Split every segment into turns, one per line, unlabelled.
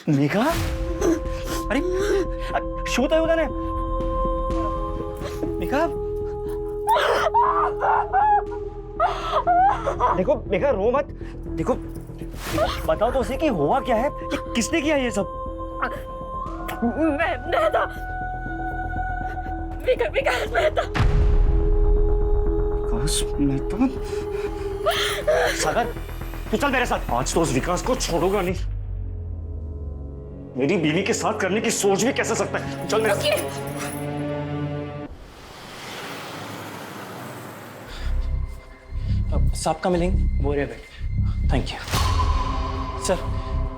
मेघा, अरे शूट आहे उद्या मेघा। देखो मेघा, रो मत। देखो बताओ तो सही कि हुआ क्या है, कि किसने किया ये सब?
मैं था विकास मेहता।
विकास मेहता? सागर तू चल मेरे साथ। आज तो उस विकास को छोड़ूंगा नहीं। मेरी बीवी के साथ करने की सोच भी कैसे सकता है? चल मेरे साथ।
साहब का मिलेंगे बोरिया बैठ। Thank you sir.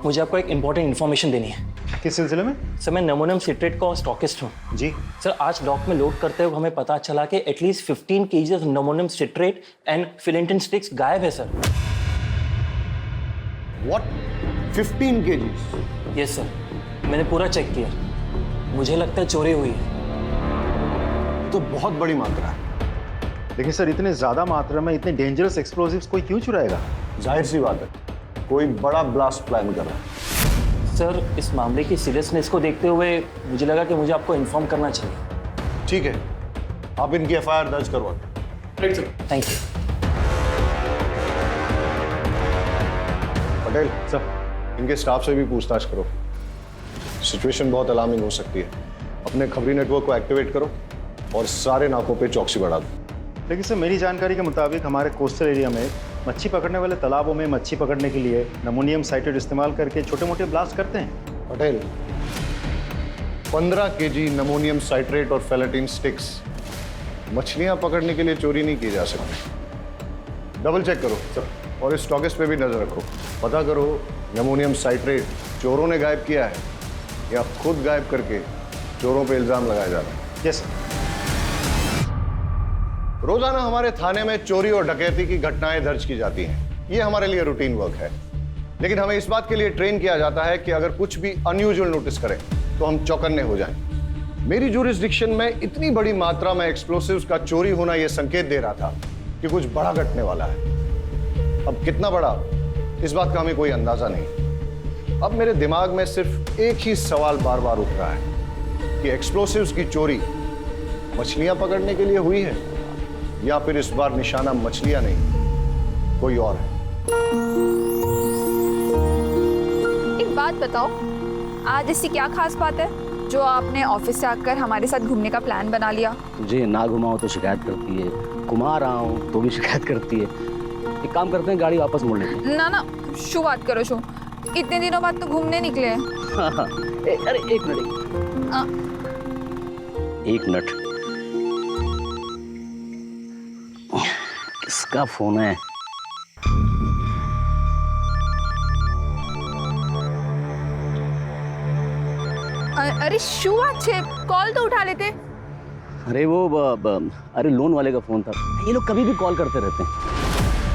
मुझे आपको एक इम्पोर्टेंट इन्फॉर्मेशन देनी है।
किस सिलसिले में?
सर मैं नमोनियम सिट्रेट का स्टॉकिस्ट हूँ।
जी
सर आज डॉक में लोड करते हुए हमें पता चला कि at least 15 kg ammonium citrate and फिलेंटिन स्टिक्स गायब है sir.
What? 15 kg?
Yes sir, मैंने पूरा चेक किया। मुझे लगता है चोरी हुई है।
तो बहुत बड़ी मात्रा है। देखिए सर, इतने ज्यादा मात्रा में इतने डेंजरस एक्सप्लोसिव्स कोई क्यों चुराएगा? जाहिर सी बात है, कोई बड़ा ब्लास्ट प्लान कर रहा है।
सर इस मामले की सीरियसनेस को देखते हुए मुझे लगा कि मुझे आपको इन्फॉर्म करना चाहिए।
ठीक है, आप इनकी FIR दर्ज करवा।
Thank you.
पटेल सर, इनके स्टाफ से भी पूछताछ करो। सिचुएशन बहुत अलार्मिंग हो सकती है। अपने खबरी नेटवर्क को एक्टिवेट करो और सारे नाकों पे चौकसी बढ़ा दो। लेकिन सर मेरी जानकारी के मुताबिक हमारे कोस्टल एरिया में मच्छी पकड़ने वाले तालाबों में मच्छी पकड़ने के लिए नमोनियम साइट्रेट इस्तेमाल करके छोटे मोटे ब्लास्ट करते हैं। पटेल, 15 kg नमोनियम साइट्रेट और फेलेटिन स्टिक्स मछलियां पकड़ने के लिए चोरी नहीं की जा सकती। डबल चेक करो सर, और इस स्टॉकिस्ट पे भी नजर रखो। पता करो नमोनियम साइट्रेट चोरों ने गायब किया है या खुद गायब करके चोरों पे इल्जाम लगाया जा रहा है। Yes sir. रोजाना हमारे थाने में चोरी और डकैती की घटनाएं दर्ज की जाती हैं। ये हमारे लिए रूटीन वर्क है, लेकिन हमें इस बात के लिए ट्रेन किया जाता है कि अगर कुछ भी अनयूजुअल नोटिस करें तो हम चौकन्ने हो जाएं। मेरी ज्यूरिसडिक्शन में इतनी बड़ी मात्रा में एक्सप्लोसिव्स का चोरी होना यह संकेत दे रहा था कि कुछ बड़ा घटने वाला है। अब कितना बड़ा, इस बात का हमें कोई अंदाजा नहीं। अब मेरे दिमाग में सिर्फ एक ही सवाल बार बार उठ रहा है कि एक्सप्लोसिव्स की चोरी मछलियां पकड़ने के लिए हुई है या फिर इस बार निशाना मछलियां नहीं कोई और है।
एक बात बताओ, आज ऐसी क्या खास बात है जो आपने ऑफिस से आकर हमारे साथ घूमने का प्लान बना लिया?
तुझे ना घुमाओ तो शिकायत करती है, घुमा रहा हूँ तो भी शिकायत करती है। एक काम करते हैं, गाड़ी वापस मोड़ लेते हैं।
ना शू बात करो शू, इतने दिनों बाद तो घूमने निकले हैं।
अरे एक मिनट। किसका फोन है?
अरे शू अच्छे, कॉल तो उठा लेते।
अरे वो अरे लोन वाले का फोन था। ये लोग कभी भी कॉल करते रहते हैं।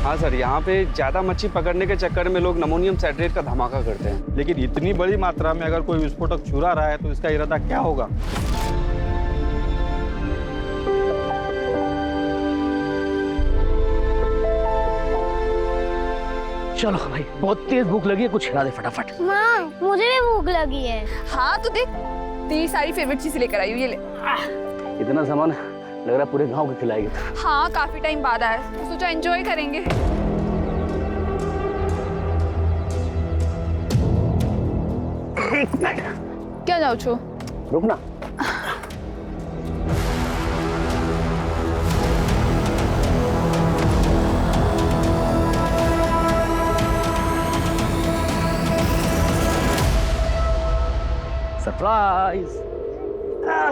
हाँ सर, यहाँ पे ज़्यादा मच्छी पकड़ने के चक्कर में लोग नमोनियम साइट्रेट का धमाका करते हैं।
लेकिन इतनी बड़ी मात्रा में अगर कोई विस्फोटक चुरा रहा है तो इसका इरादा क्या होगा?
चलो भाई, बहुत तेज भूख लगी है, कुछ खिला दे फटाफट।
माँ, मुझे भी भूख लगी है।
हाँ तो देख, तेरी सारी फेवरेट चीज लेकर आई हूँ, ये ले।
इतना सामान लग रहा है पूरे गांव को खिलाएगी।
हाँ काफी टाइम बाद आया, तो सोचा एंजॉय करेंगे। क्या जाओ छो?
रुकना। सरप्राइज,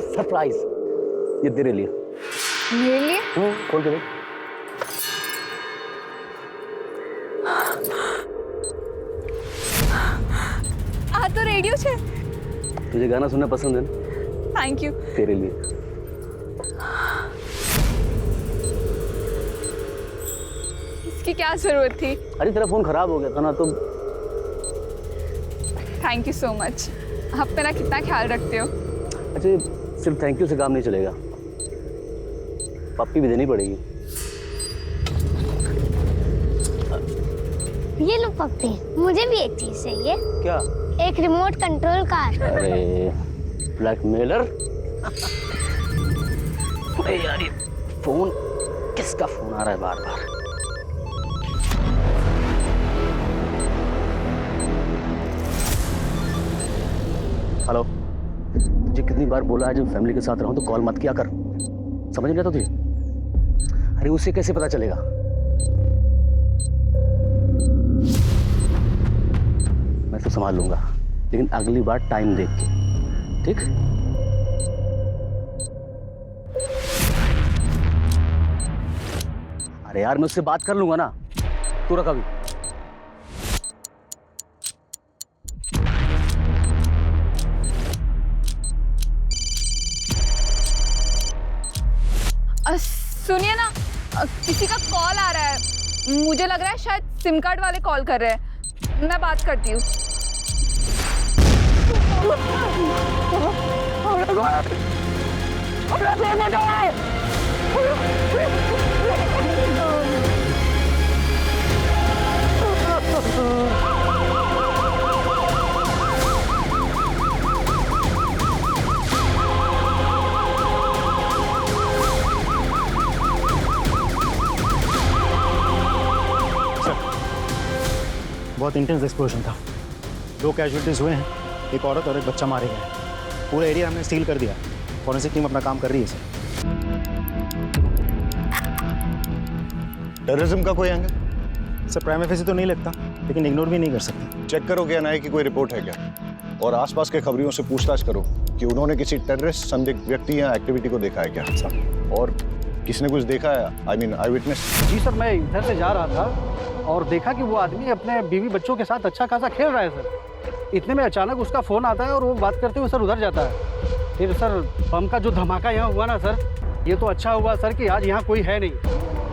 सरप्राइज, ये तेरे लिए।
मेरे लिए?
खोल के देख।
आ तो रेडियो छे।
तुझे गाना सुनना पसंद है ना?
Thank you.
तेरे लिए।
इसकी क्या जरूरत थी?
अरे तेरा फोन खराब हो गया था ना, तो
थैंक यू सो मच। आप मेरा कितना ख्याल रखते हो।
अच्छा, सिर्फ थैंक यू से काम नहीं चलेगा, पप्पी भी देनी पड़ेगी।
ये लो। पप्पी, मुझे भी एक चीज चाहिए।
क्या?
एक रिमोट कंट्रोल कार।
अरे ब्लैकमेलर। अरे यार ये फोन, किसका फोन आ रहा है बार बार? हेलो, तुझे कितनी बार बोला है जब फैमिली के साथ रहूं तो कॉल मत किया कर, समझ नहीं आता तुझे? अरे उसे कैसे पता चलेगा? मैं तो संभाल लूंगा, लेकिन अगली बार टाइम देख के, ठीक? अरे यार मैं उससे बात कर लूंगा ना, तू रख अभी।
सुनिए ना, किसी का कॉल आ रहा है, मुझे लग रहा है शायद सिम कार्ड वाले कॉल कर रहे हैं। मैं बात करती हूँ।
बहुत इंटेंस एक्सप्लोजन था। 2 कैजुअलिटीज हुए हैं, एक औरत और एक बच्चा मारे गए। पूरा एरिया हमने सील कर दिया। फॉरेंसिक टीम अपना काम कर रही है सर।
टेररिज्म का कोई एंगल?
सर प्राइम फेसी तो नहीं लगता, लेकिन इग्नोर भी नहीं कर सकते।
चेक करो क्या एनआईए की कोई रिपोर्ट है क्या, और आसपास के खबरियों से पूछताछ करो कि उन्होंने किसी टेररिस्ट संदिग्ध व्यक्ति या एक्टिविटी को देखा है क्या, और किसने कुछ देखा है, आई मीन आई विटनेस?
जी सर, मैं इधर से जा रहा था और देखा कि वो आदमी अपने बीवी बच्चों के साथ अच्छा खासा खेल रहा है सर। इतने में अचानक उसका फ़ोन आता है और वो बात करते हुए सर उधर जाता है। फिर सर बम का जो धमाका यहाँ हुआ ना सर, ये तो अच्छा हुआ सर कि आज यहाँ कोई है नहीं,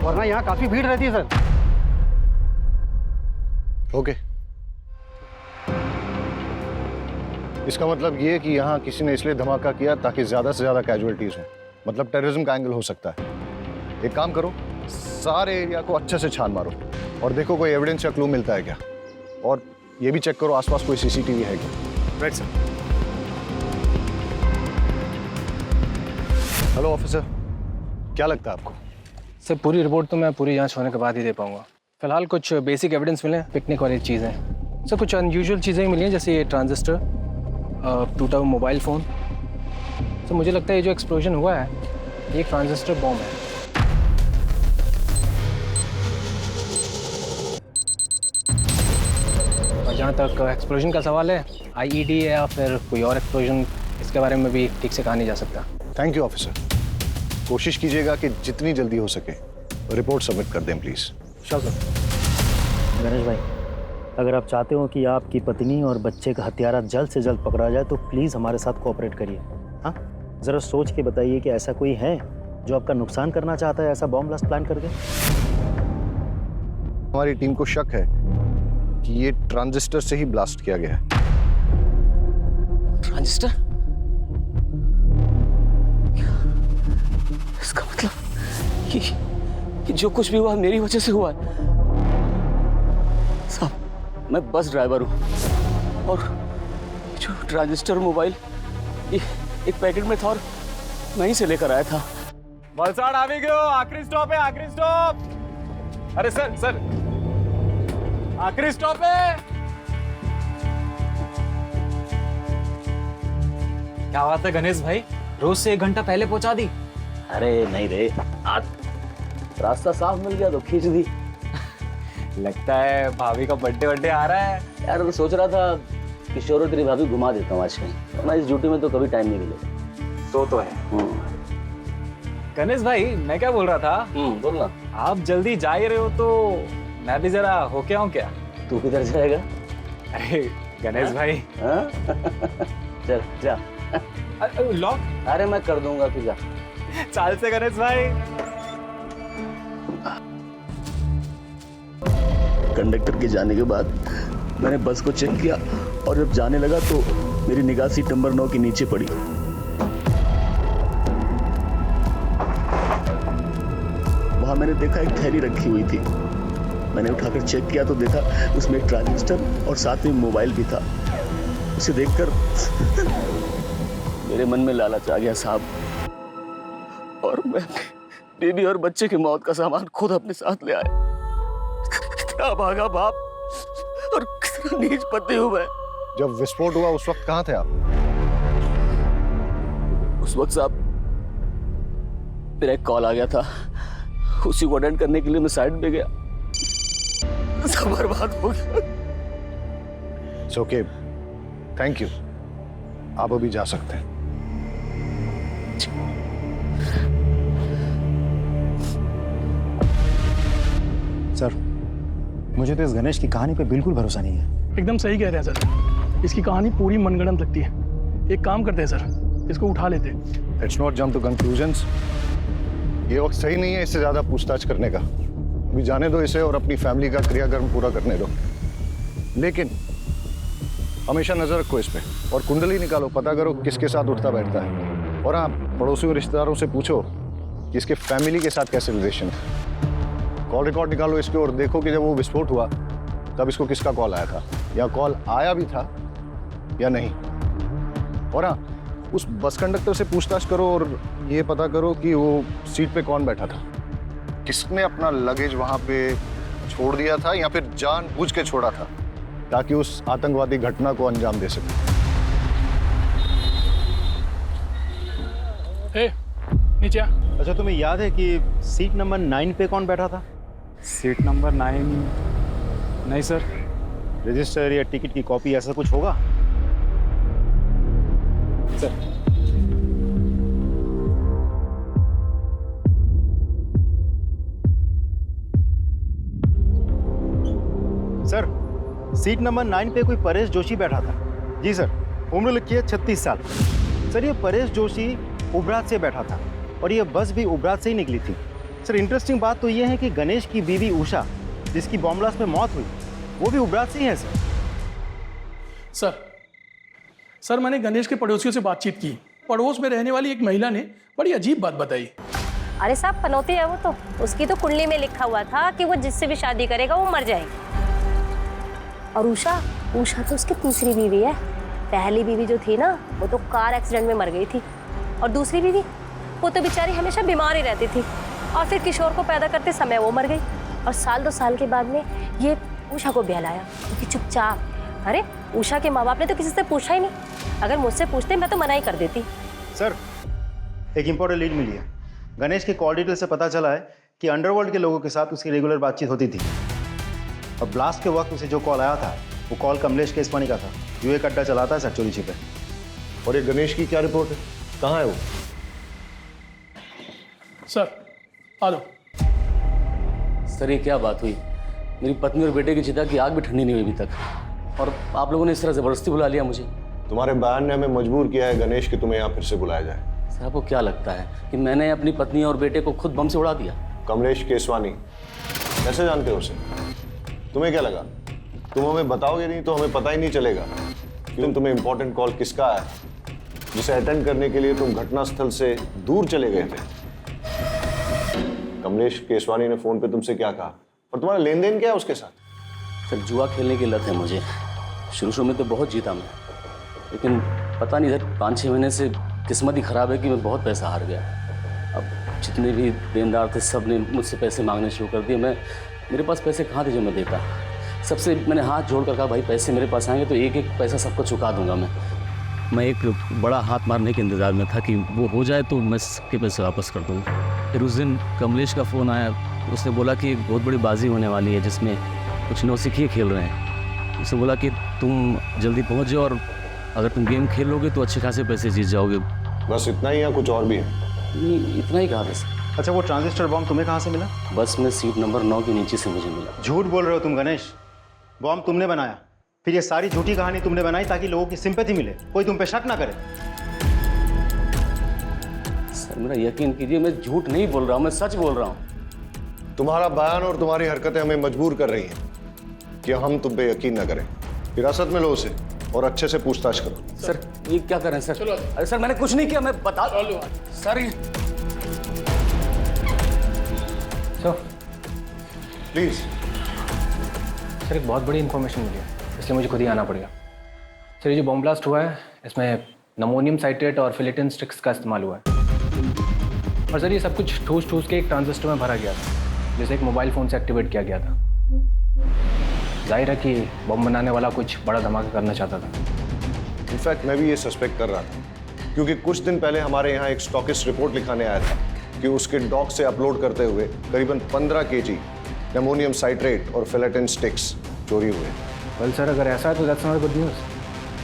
वरना यहाँ काफ़ी भीड़ रहती है सर।
ओके, इसका मतलब ये कि यहाँ किसी ने इसलिए धमाका किया ताकि ज्यादा से ज्यादा कैजुअलिटीज हो, मतलब टेररिज्म का एंगल हो सकता है। एक काम करो, सारे एरिया को अच्छे से छान मारो और देखो कोई एविडेंस या क्लू मिलता है क्या, और ये भी चेक करो आसपास कोई सीसीटीवी है क्या।
Right sir.
हेलो ऑफिसर, क्या लगता है आपको?
सर पूरी रिपोर्ट तो मैं पूरी जांच होने के बाद ही दे पाऊंगा। फिलहाल कुछ बेसिक एविडेंस मिले, पिकनिक वाली चीज़ें। सर कुछ अनयूजुअल चीज़ें मिली हैं, जैसे ये ट्रांजिस्टर, टूटा हुआ मोबाइल फ़ोन। सर मुझे लगता है ये जो एक्सप्लोजन हुआ है ये एक ट्रांजिस्टर बॉम्ब है। और जहाँ तक एक्सप्लोजन का सवाल है, आईईडी है या फिर कोई और एक्सप्लोजन, इसके बारे में भी ठीक से कहा नहीं जा सकता।
थैंक यू ऑफिसर, कोशिश कीजिएगा कि जितनी जल्दी हो सके रिपोर्ट सबमिट कर दें प्लीज़।
Sure sir. गणेश भाई, अगर आप चाहते हो कि आपकी पत्नी और बच्चे का हत्यारा जल्द से जल्द पकड़ा जाए तो प्लीज़ हमारे साथ कोऑपरेट करिए। हाँ, ज़रा सोच के बताइए कि ऐसा कोई है जो आपका नुकसान करना चाहता है ऐसा बॉम्ब ब्लास्ट प्लान करके?
हमारी टीम को शक है कि ये ट्रांजिस्टर से ही ब्लास्ट किया गया है।
ट्रांजिस्टर? इसका मतलब कि जो कुछ भी हुआ मेरी वजह से हुआ है। साहब, मैं बस ड्राइवर हूँ और जो ट्रांजिस्टर मोबाइल ये एक पैकेट में था और वहीं से लेकर आया था।
वलसाड आ भी गयो, आखिरी स्टॉप है, आखिरी स्टॉप। अरे सर सर, आखिरी स्टॉप है।
क्या बात है गणेश भाई, रोज से 1 घंटा पहले पहुंचा दी।
अरे नहीं रे, आज रास्ता साफ मिल गया तो खींच दी।
लगता है भाभी का बर्थडे आ रहा है।
यार मैं सोच रहा था किशोर और तेरी भाभी घुमा देता हूँ आज कहीं, वरना इस ड्यूटी में तो कभी टाइम नहीं मिलेगा।
तो है। गणेश भाई, मैं क्या बोल रहा था,
बोलना।
आप जल्दी जा ही रहे हो तो मैं भी जरा होके आऊं क्या?
तू किधर जाएगा?
अरे गणेश भाई।
चल जा।
लॉक?
अरे मैं कर दूंगा, तू जा।
चाल से गणेश भाई।
कंडक्टर के जाने के बाद मैंने बस को चेक किया और जब जाने लगा तो मेरी निगाह सीट नंबर 9 के नीचे पड़ी। वहां मैंने देखा एक थैली रखी हुई थी मैंने उठाकर चेक किया तो देखा उसमें एक ट्रांजिस्टर और साथ में मोबाइल भी था। उसे देखकर मेरे मन में लालच आ गया साहब, और मैं बीबी और बच्चे की मौत का सामान खुद अपने साथ ले आया। कितना भागा बाप और कितना नीच पति हूं मैं।
जब विस्फोट हुआ उस वक्त कहाँ थे आप?
उस वक्त साहब मेरा एक कॉल आ गया था, उसी को अटेंड करने के लिए मैं साइड पे गया, सब बर्बाद हो गया।
It's okay, thank you. आप अभी जा सकते हैं।
सर, मुझे तो इस गणेश की कहानी पे बिल्कुल भरोसा नहीं है।
एकदम सही कह रहे हैं सर, इसकी कहानी पूरी मनगढ़ंत लगती है। एक काम करते हैं सर, इसको उठा लेते हैं।
Let's not jump to conclusions. ये वक्त सही नहीं है इससे ज्यादा पूछताछ करने का। अभी जाने दो इसे और अपनी फैमिली का क्रियाकर्म पूरा करने दो। लेकिन हमेशा नजर रखो इस पे और कुंडली निकालो, पता करो किसके साथ उठता बैठता है। और हाँ, पड़ोसियों और रिश्तेदारों से पूछो कि इसके फैमिली के साथ कैसे रिलेशन है। कॉल रिकॉर्ड निकालो इसके और देखो कि जब वो विस्फोट हुआ तब इसको किसका कॉल आया था, या कॉल आया भी था या नहीं। और हाँ, उस बस कंडक्टर से पूछताछ करो और ये पता करो कि वो सीट पे कौन बैठा था, किसने अपना लगेज वहां पे छोड़ दिया था या फिर जानबूझ के छोड़ा था ताकि उस आतंकवादी घटना को अंजाम दे सके।
नीचे आ।
अच्छा, तुम्हें याद है कि सीट नंबर 9 पे कौन बैठा था?
Seat number 9? नहीं सर।
रजिस्टर या टिकट की कॉपी ऐसा कुछ होगा?
सर,
सर, सीट नंबर 9 पे कोई परेश जोशी बैठा था। जी सर, उम्र लिखी है 36 साल। सर, ये परेश जोशी उबरात से बैठा था और ये बस भी उबरात से ही निकली थी। सर, इंटरेस्टिंग बात तो ये है कि गणेश की बीवी उषा, जिसकी बॉम्ब ब्लास्ट में मौत हुई, वो भी उबरात से ही है।
सर, मैंने गणेश के पड़ोसियों से बातचीत की। पड़ोस में रहने वाली एक महिला ने बड़ी अजीब बात बताई।
अरे साहब, पनौती है वो तो, उसकी तो कुंडली में लिखा हुआ था कि वो जिससे भी शादी करेगा वो मर जाएगी। और उषा तो उसकी तीसरी बीवी है। पहली बीवी जो थी ना, वो तो कार एक्सीडेंट में मर गई थी, और दूसरी बीवी वो तो बेचारी हमेशा बीमार ही रहती थी, और फिर किशोर को पैदा करते समय वो मर गई। और 1-2 साल के बाद में ये उषा को बहलाया, क्योंकि चुपचाप। अरे उषा के माँ बाप ने तो किसी से पूछा ही नहीं। अगर मुझसे पूछते मैं तो मना ही कर देती।
सर, एक इंपॉर्टेंट लीड मिली है। गणेश के कॉल डिटेल से पता चला है कि अंडरवर्ल्ड के लोगों के साथ उसकी रेगुलर बातचीत होती थी। और ब्लास्ट के वक्त उसे जो कॉल आया था वो कॉल कमलेश केसवानी का था, जो एक अड्डा चलाता है सर छिपे।
और ये गणेश की क्या रिपोर्ट है, कहाँ है वो?
सर, आ जाओ।
सर, ये क्या बात हुई? मेरी पत्नी और बेटे की चिता की आग भी ठंडी नहीं हुई अभी तक, और आप लोगों ने इस तरह जबरदस्ती बुला लिया मुझे।
तुम्हारे बयान ने हमें मजबूर किया है गणेश कि तुम्हें यहाँ फिर से बुलाया जाए।
सर, आपको क्या लगता है कि मैंने अपनी पत्नी और बेटे को खुद बम से उड़ा दिया?
कमलेश केसवानी, कैसे जानते हो उसे? तुम्हें क्या लगा तुम हमें बताओगे नहीं तो हमें पता ही नहीं चलेगा कि तुम्हें इंपॉर्टेंट कॉल किसका है, जिसे अटेंड करने के लिए तुम घटनास्थल से दूर चले गए थे? कमलेश केसवानी ने फोन पे तुमसे क्या कहा और तुम्हारा लेन देन क्या है उसके साथ?
सर, जुआ खेलने की लत है मुझे। शुरू में तो बहुत जीता मैं, लेकिन पता नहीं इधर 5-6 महीने से किस्मत ही खराब है कि मैं बहुत पैसा हार गया। अब जितने भी देनदार थे सब ने मुझसे पैसे मांगने शुरू कर दिए। मेरे पास पैसे कहाँ थे जो मैं देता? सबसे मैंने हाथ जोड़ कर कहा, भाई पैसे मेरे पास आएंगे तो एक पैसा सबको चुका दूंगा मैं एक बड़ा हाथ मारने के इंतज़ार में था कि वो हो जाए तो मैं सबके पैसे वापस कर दूँ। फिर उस दिन कमलेश का फ़ोन आया, उसने बोला कि एक बहुत बड़ी बाजी होने वाली है जिसमें कुछ नौसिखिए खेल रहे हैं। उसने बोला कि तुम जल्दी पहुँच जाओ और अगर तुम गेम खेल लोगे तो अच्छे खासे पैसे जीत जाओगे।
बस इतना ही या कुछ और भी है?
नहीं, इतना ही कहा था सर।
अच्छा, वो ट्रांजिस्टर बॉम्ब तुम्हें कहाँ से मिला?
बस में सीट नंबर 9 के नीचे से मुझे मिला।
झूठ बोल रहे हो तुम गणेश। बॉम्ब तुमने बनाया, फिर ये सारी झूठी कहानी तुमने बनाई ताकि लोगों की सिंपैथी मिले, कोई तुम पे शक ना करे।
सर, मेरा यकीन कीजिए, मैं झूठ नहीं बोल रहा हूँ, मैं सच बोल रहा हूँ।
तुम्हारा बयान और तुम्हारी हरकतें हमें मजबूर कर रही हैं कि हम तुम पे यकीन न करें। हिरासत में लो उसे और अच्छे से पूछताछ करो।
सर, ये क्या कर रहे हैं सर? अरे सर, मैंने कुछ नहीं किया, मैं बता सर।
प्लीज
सर एक बहुत बड़ी इन्फॉर्मेशन मिली है, इसलिए मुझे खुद ही आना पड़ेगा। सर ये जो बॉम्ब ब्लास्ट हुआ है इसमें नमोनियम साइट्रेट और फिलेटिन स्टिक्स का इस्तेमाल हुआ है। और सर ये सब कुछ ठूस ठूस के एक ट्रांजिस्टर में भरा गया था, जिसे एक मोबाइल फ़ोन से एक्टिवेट किया गया था। जाहिर है कि बम बनाने वाला कुछ बड़ा धमाका करना चाहता था।
इनफैक्ट मैं भी ये सस्पेक्ट कर रहा था, क्योंकि कुछ दिन पहले हमारे यहाँ एक स्टॉकिस्ट रिपोर्ट लिखाने आया था कि उसके डॉक से अपलोड करते हुए करीबन 15 kg अमोनियम साइट्रेट और फिलेटिन स्टिक्स चोरी हुए।
वेल सर अगर ऐसा है तो दैट्स नॉट गुड न्यूज़,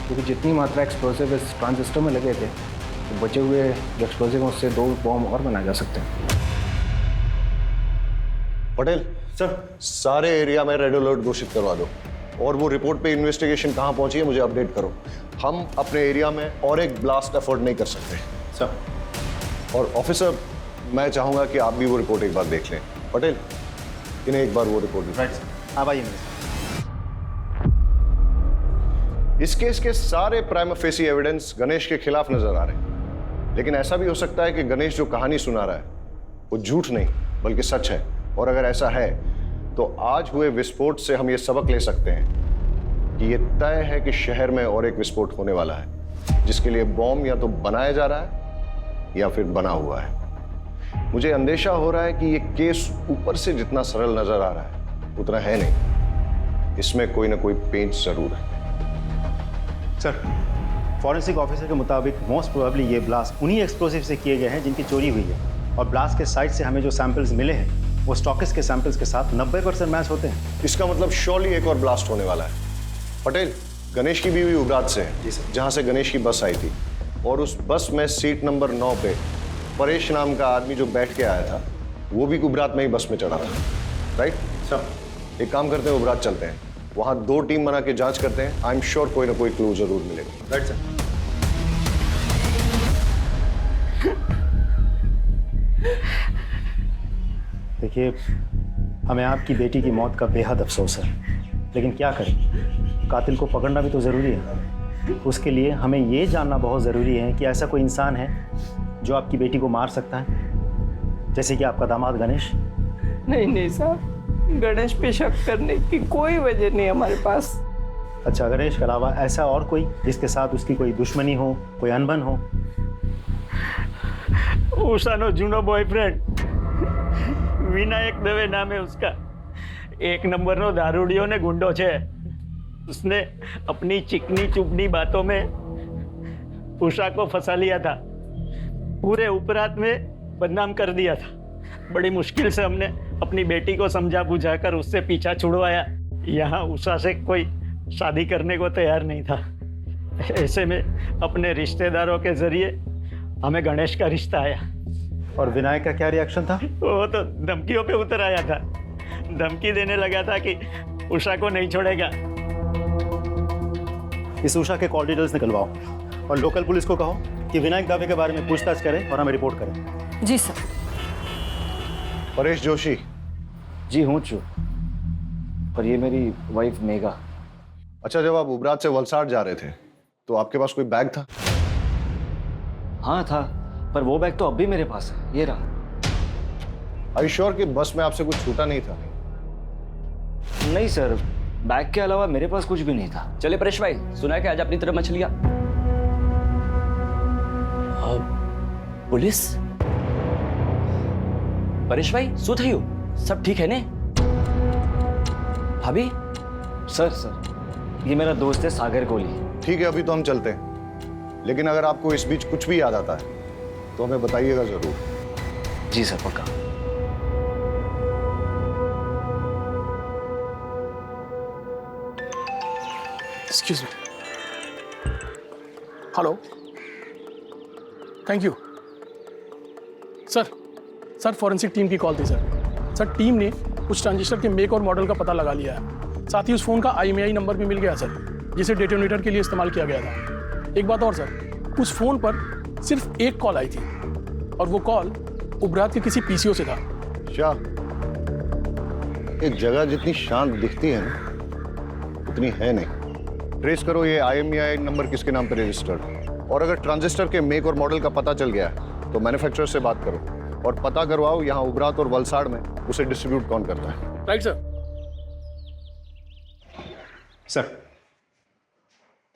क्योंकि जितनी मात्रा एक्सप्लोसिव इस ट्रांजिस्टर में लगे थे तो बचे हुए जो एक्सप्लोसिव उससे 2 बॉम्ब और बनाए जा सकते हैं।
पटेल सर, सारे एरिया में रेड अलर्ट घोषित करवा दो और वो रिपोर्ट पे इन्वेस्टिगेशन कहाँ पहुंची है मुझे अपडेट करो। हम अपने एरिया में और एक ब्लास्ट अफोर्ड नहीं कर सकते सर। और ऑफिसर, मैं चाहूंगा कि आप भी वो रिपोर्ट एक बार देख लें। पटेल, इन्हें एक बार वो रिपोर्ट दिखाएं।
आप आइए।
इस केस के सारे प्राइमा फेसी एविडेंस गणेश के खिलाफ नजर आ रहे हैं, लेकिन ऐसा भी हो सकता है कि गणेश जो कहानी सुना रहा है वो झूठ नहीं बल्कि सच है। और अगर ऐसा है तो आज हुए विस्फोट से हम ये सबक ले सकते हैं कि ये तय है कि शहर में और एक विस्फोट होने वाला है, जिसके लिए बॉम्ब या तो बनाया जा रहा है या फिर बना हुआ है। मुझे अंदेशा हो रहा है कि ये केस ऊपर से जितना सरल नजर आ रहा है उतना है नहीं, इसमें कोई ना कोई पेंच जरूर है।
सर, फॉरेंसिक ऑफिसर के मुताबिक मोस्ट प्रोबेबली ये ब्लास्ट उन्हीं एक्सप्लोसिव से किए गए हैं जिनकी चोरी हुई है, और ब्लास्ट के साइट से हमें जो सैंपल्स मिले हैं वो स्टॉकिस्ट के सैंपल्स के साथ 90% मैच होते हैं।
इसका मतलब श्योरली एक और ब्लास्ट होने वाला है। पटेल, गणेश की बीवी उबरात से है, जहां से गणेश की बस आई थी, और उस बस में सीट नंबर 9 पे परेश नाम का आदमी जो बैठ के आया था वो भी उबरात में ही बस में चढ़ा था, राइट सर? एक काम करते हैं, उबरात चलते हैं, वहां 2 टीम बना के जांच करते हैं। आई एम श्योर कोई ना कोई क्लू जरूर मिलेगा। Right sir.
देखिए, हमें आपकी बेटी की मौत का बेहद अफसोस है, लेकिन क्या करें, कातिल को पकड़ना भी तो ज़रूरी है। उसके लिए हमें ये जानना बहुत ज़रूरी है कि ऐसा कोई इंसान है जो आपकी बेटी को मार सकता है, जैसे कि आपका दामाद गणेश।
नहीं साहब, गणेश पे शक करने की कोई वजह नहीं हमारे पास।
अच्छा, गणेश के अलावा ऐसा और कोई जिसके साथ उसकी कोई दुश्मनी हो, कोई अनबन हो?
उषानो जूनो बॉयफ्रेंड विनायक दवे नाम है उसका। 1 नंबर नो दारूडियो ने गुंडो छे। उसने अपनी चिकनी चुपनी बातों में उषा को फंसा लिया था, पूरे उपरात में बदनाम कर दिया था। बड़ी मुश्किल से हमने अपनी बेटी को समझा बुझाकर उससे पीछा छुड़वाया। यहाँ उषा से कोई शादी करने को तैयार नहीं था। ऐसे में अपने रिश्तेदारों के जरिए हमें गणेश का रिश्ता आया।
और विनायक का क्या रिएक्शन था?
वो तो धमकियों पे उतर आया था, धमकी देने लगा था कि उषा को नहीं छोड़ेगा।
इस उषा के कॉल डिटेल्स निकलवाओ और लोकल पुलिस को कहो कि विनायक दावे के बारे में पूछताछ करें और हमें रिपोर्ट करें।
जी सर।
परेश जोशी।
जी हूँ चू, पर ये मेरी वाइफ मेघा।
अच्छा, जब आप उबरात से वलसाड जा रहे थे तो आपके पास कोई बैग था?
हाँ था, पर वो बैग तो अब भी मेरे पास है, ये रहा।
Are you sure कि बस में आपसे कुछ छूटा नहीं था?
नहीं सर, बैग के अलावा मेरे पास कुछ भी नहीं था।
चले परेश भाई, सुना है कि आज अपनी तरफ मछलियां। पुलिस? परेश भाई શું થયું? सब ठीक है ने? भाभी?
सर ये मेरा दोस्त है सागर कोहली।
ठीक है, अभी तो हम चलते हैं, लेकिन अगर आपको इस बीच कुछ भी याद आता है तो हमें बताइएगा जरूर।
जी सर, पक्का।
Excuse me. Hello, thank you sir. Forensic team की कॉल थी सर। टीम ने उस ट्रांजिस्टर के मेक और मॉडल का पता लगा लिया है। साथ ही उस फोन का IMEI नंबर भी मिल गया सर, जिसे डेटोनेटर के लिए इस्तेमाल किया गया था। एक बात और सर, उस फोन पर सिर्फ एक कॉल आई थी और वो कॉल उबरात के किसी PCO से था।
शाह, एक जगह जितनी शांत दिखती है ना उतनी है नहीं। ट्रेस करो ये IMEI नंबर किसके नाम पर रजिस्टर्ड, और अगर ट्रांजिस्टर के मेक और मॉडल का पता चल गया तो मैन्युफैक्चरर से बात करो और पता करवाओ यहाँ उबरात और वलसाड़ में उसे डिस्ट्रीब्यूट कौन करता है।
Right sir.
सर,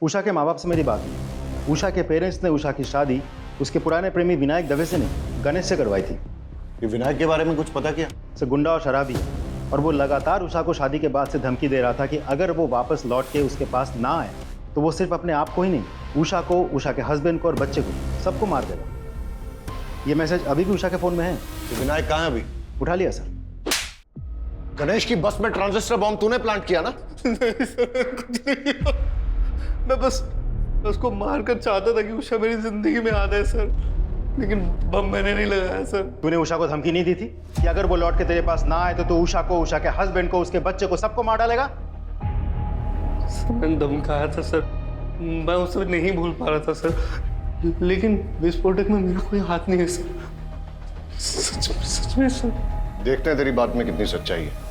उषा के माँ बाप से मेरी बात हुई। उषा के पेरेंट्स ने उषा की शादी उसके पुराने प्रेमी विनायक दवे से नहीं, गणेश से करवाई थी।
ये विनायक के बारे में कुछ पता किया?
सर, गुंडा और शराबी है और वो लगातार उषा को शादी के बाद से धमकी दे रहा था कि अगर वो वापस लौट के उसके पास ना आए तो वो सिर्फ अपने आप को ही नहीं, उषा को, उषा के हस्बैंड को और बच्चे को, सबको मार देगा। ये मैसेज अभी भी उषा के फ़ोन में है।
तो विनायक कहाँ है अभी?
उठा लिया सर।
गणेश की बस में ट्रांजिस्टर बॉम्ब तूने प्लांट किया ना?
मैं बस उसको मारकर चाहता था कि उषा मेरी जिंदगी में आ जाए सर, लेकिन बम मैंने नहीं लगाया सर।
तूने उषा को धमकी नहीं दी थी कि अगर वो लौट के तेरे पास ना आए तो तू उषा को, उषा के हस्बैंड को, उसके बच्चे को, सबको मार डालेगा?
सर, मैंने धमकाया था सर, मैं उसे नहीं भूल पा रहा था सर, लेकिन विस्फोटक में मेरा कोई हाथ नहीं है सर। सच में सर।
देखते हैं तेरी बात में कितनी सच्चाई है।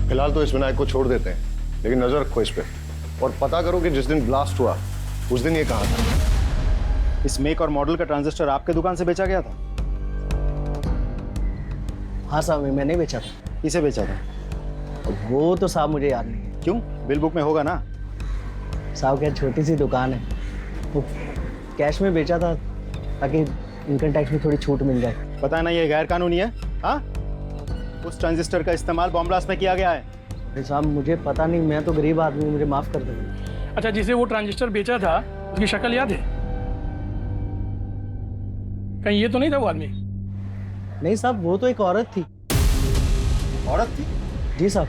फिलहाल तो इस विनायक को छोड़ देते हैं, लेकिन नजर रखो इस पे और पता करो कि जिस दिन ब्लास्ट हुआ उस दिन ये कहाँ था।
इस मेक और मॉडल का ट्रांजिस्टर आपके दुकान से बेचा गया था?
हाँ साहब, मैंने बेचा था।
किसे बेचा था?
वो तो साहब मुझे याद नहीं है।
क्यों? बिल बुक में होगा ना।
साहब क्या छोटी सी दुकान है, वो कैश में बेचा था ताकि इनकम टैक्स में थोड़ी छूट मिल जाए।
पता है ना ये गैर कानूनी है। हाँ, उस ट्रांजिस्टर का इस्तेमाल बॉम्ब ब्लास्ट में किया गया है।
साहब मुझे पता नहीं, मैं तो गरीब आदमी हूँ, मुझे माफ कर दो।
अच्छा, जिसे वो ट्रांजिस्टर बेचा था उसकी शक्ल याद है? कहीं ये तो नहीं था वो आदमी?
नहीं साहब, वो तो एक औरत थी।
औरत थी?
जी साहब,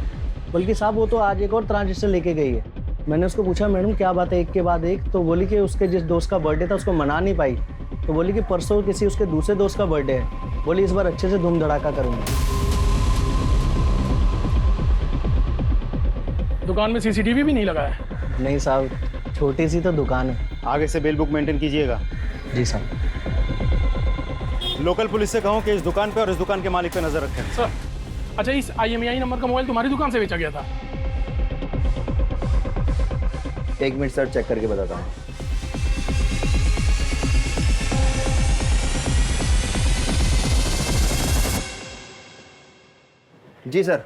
बल्कि साहब वो तो आज एक और ट्रांजिस्टर लेके गई है। मैंने उसको पूछा मैडम क्या बात है एक के बाद एक, तो बोली कि उसके जिस दोस्त का बर्थडे था उसको मना नहीं पाई, तो बोली कि परसों किसी उसके दूसरे दोस्त का बर्थडे है, बोली इस बार अच्छे से धूम धड़ाका करूँगी।
दुकान में सीसीटीवी भी नहीं लगा है?
नहीं साहब, छोटी सी तो दुकान है।
आगे से बिल बुक मेंटेन कीजिएगा।
जी साहब।
लोकल पुलिस से कहो कि इस दुकान पे और इस दुकान के मालिक पे नजर रखें।
सर, अच्छा इस IMEI नंबर का मोबाइल तुम्हारी दुकान से बेचा गया था?
एक मिनट सर, चेक करके बताता हूँ। जी सर।